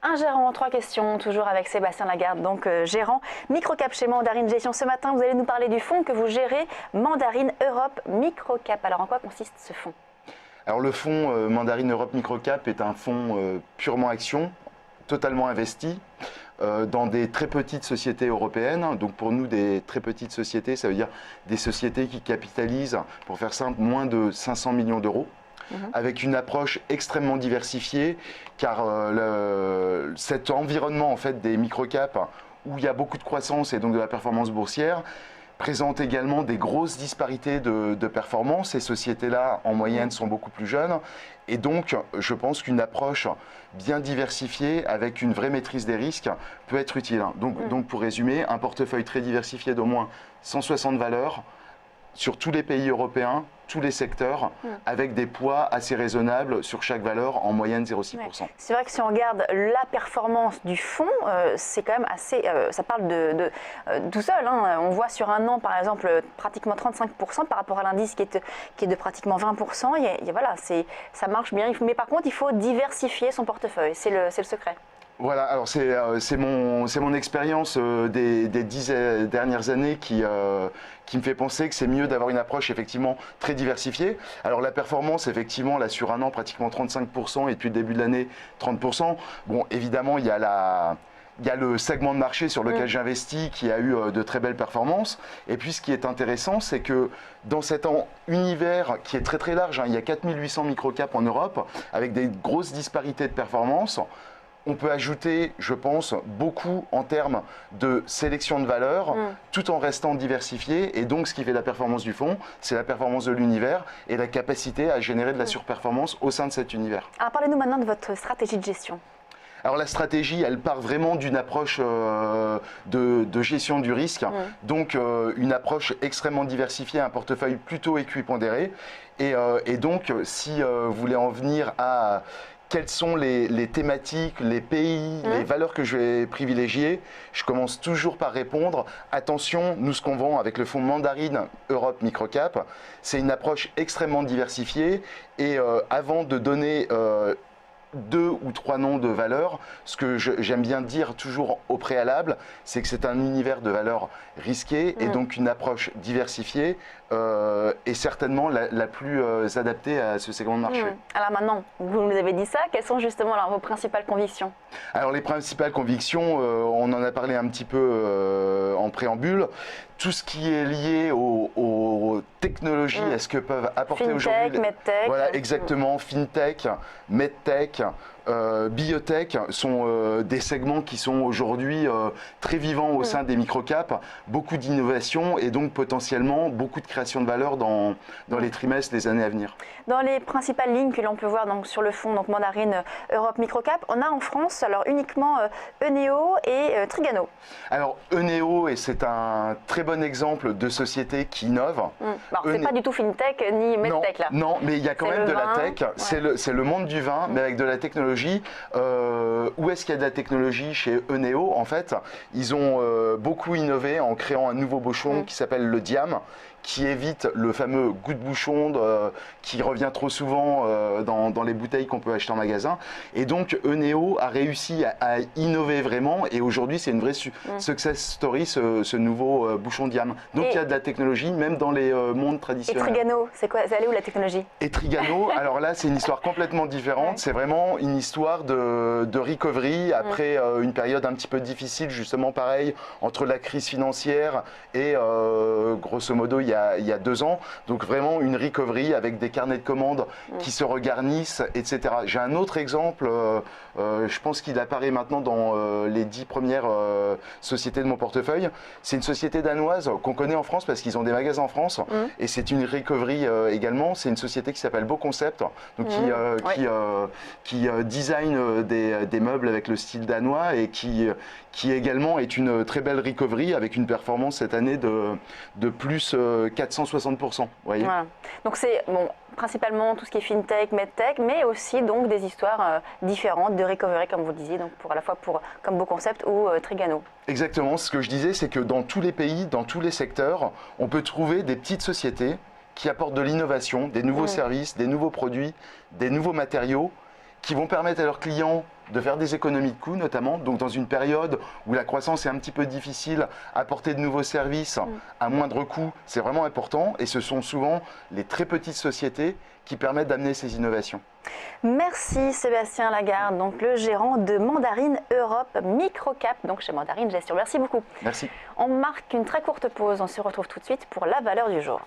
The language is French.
Un gérant, trois questions, toujours avec Sébastien Lagarde, donc gérant Microcap chez Mandarine Gestion. Ce matin, vous allez nous parler du fonds que vous gérez, Mandarine Europe Microcap. Alors, en quoi consiste ce fonds? Alors le fonds Mandarine Europe Microcap est un fonds purement action, totalement investi dans des très petites sociétés européennes. Donc pour nous, des très petites sociétés, ça veut dire des sociétés qui capitalisent, pour faire simple, moins de 500 millions d'euros. Avec une approche extrêmement diversifiée, car cet environnement en fait, des microcaps, où il y a beaucoup de croissance et donc de la performance boursière, présente également des grosses disparités de performance. Ces sociétés-là, en moyenne, sont beaucoup plus jeunes. Et donc, je pense qu'une approche bien diversifiée, avec une vraie maîtrise des risques, peut être utile. Donc pour résumer, un portefeuille très diversifié d'au moins 160 valeurs, sur tous les pays européens, tous les secteurs, avec des poids assez raisonnables sur chaque valeur, en moyenne 0,6%. Ouais. C'est vrai que si on regarde la performance du fonds, c'est quand même assez, ça parle de tout seul. Hein. On voit sur un an, par exemple, pratiquement 35% par rapport à l'indice qui est de pratiquement 20%. Voilà, ça marche bien. Mais par contre, il faut diversifier son portefeuille. C'est le secret. Voilà, alors c'est mon expérience des 10 dernières années qui me fait penser que c'est mieux d'avoir une approche effectivement très diversifiée. Alors la performance, effectivement, là sur un an, pratiquement 35% et depuis le début de l'année, 30%. Bon, évidemment, il y a le segment de marché sur lequel j'investis qui a eu de très belles performances. Et puis ce qui est intéressant, c'est que dans cet univers qui est très très large, hein, il y a 4800 microcaps en Europe avec des grosses disparités de performance. On peut ajouter, je pense, beaucoup en termes de sélection de valeurs, tout en restant diversifié. Et donc, ce qui fait la performance du fonds, c'est la performance de l'univers et la capacité à générer de la surperformance au sein de cet univers. Alors, parlez-nous maintenant de votre stratégie de gestion. Alors la stratégie, elle part vraiment d'une approche de gestion du risque, donc une approche extrêmement diversifiée, un portefeuille plutôt équipondéré. Et donc, si vous voulez en venir à quelles sont les thématiques, les pays, les valeurs que je vais privilégier, je commence toujours par répondre, attention, nous ce qu'on vend avec le fonds Mandarine Europe Microcap, c'est une approche extrêmement diversifiée et avant de donner 2 ou 3 noms de valeurs, ce que j'aime bien dire toujours au préalable, c'est que c'est un univers de valeurs risquées et donc une approche diversifiée est certainement la plus adaptée à ce segment de marché. Alors maintenant, vous nous avez dit ça, quelles sont justement vos principales convictions? Alors les principales convictions, on en a parlé un petit peu en préambule. Tout ce qui est lié aux technologies, à ce que peuvent apporter aujourd'hui. Medtech. Voilà, exactement. Fintech, Medtech, biotech sont des segments qui sont aujourd'hui très vivants au sein des microcaps. Beaucoup d'innovation et donc potentiellement beaucoup de création de valeur dans les trimestres, les années à venir. Dans les principales lignes que l'on peut voir donc, sur le fonds donc Mandarine Europe Microcap, on a en France alors uniquement Eneo et Trigano. Alors Eneo, et c'est un très bon exemple de société qui innove. C'est pas du tout FinTech ni Medtech là. Non, mais il y a quand même de la tech. C'est le monde du vin, mais avec de la technologie. Où est-ce qu'il y a de la technologie chez Eneo? En fait, ils ont beaucoup innové en créant un nouveau bouchon qui s'appelle le Diam, qui évite le fameux goût de bouchon qui revient trop souvent dans les bouteilles qu'on peut acheter en magasin. Et donc Eneo a réussi à innover vraiment et aujourd'hui c'est une vraie success story ce nouveau bouchon Diam. Donc il y a de la technologie même dans les mondes traditionnels. Et Trigano, c'est quoi? C'est allé où la technologie? Et Trigano, alors là c'est une histoire complètement différente. C'est vraiment une histoire de recovery après une période un petit peu difficile, justement pareil, entre la crise financière et grosso modo il y a 2 ans. Donc vraiment une recovery avec des carnets de commandes qui se regarnissent, etc. J'ai un autre exemple, je pense qu'il apparaît maintenant dans les 10 premières sociétés de mon portefeuille. C'est une société danoise qu'on connaît en France parce qu'ils ont des magasins en France et c'est une recovery également. C'est une société qui s'appelle Beau Concept, donc qui design des meubles avec le style danois et qui également est une très belle recovery avec une performance cette année de plus 460%. Voyez. Voilà. Donc c'est principalement tout ce qui est FinTech, Medtech, mais aussi donc des histoires différentes de recovery comme vous le disiez, donc à la fois comme Beau Concept ou Trigano. Exactement, ce que je disais c'est que dans tous les pays, dans tous les secteurs, on peut trouver des petites sociétés qui apportent de l'innovation, des nouveaux services, des nouveaux produits, des nouveaux matériaux qui vont permettre à leurs clients de faire des économies de coûts notamment. Donc dans une période où la croissance est un petit peu difficile, apporter de nouveaux services à moindre coût, c'est vraiment important. Et ce sont souvent les très petites sociétés qui permettent d'amener ces innovations. Merci Sébastien Lagarde, donc le gérant de Mandarine Europe Microcap, donc chez Mandarine Gestion. Merci beaucoup. Merci. On marque une très courte pause, on se retrouve tout de suite pour la valeur du jour.